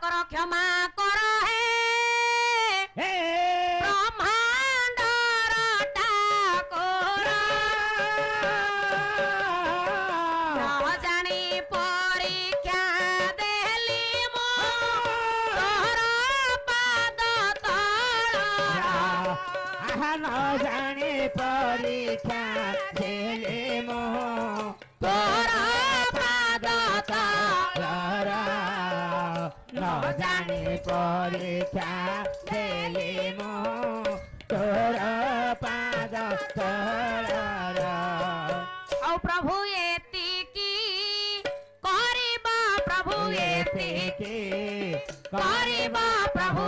कर क्षमा कर हे ब्रह्मांडर ठाकुर न जानी परीक्षा देली मो तोर पाद तळ न जानी परीक्षा देली मो तोर पाद तळ न जानी परीक्षा देली मो तोर पाद तळ औ प्रभु एतिकी करिबा प्रभु एतिकी करिबा प्रभु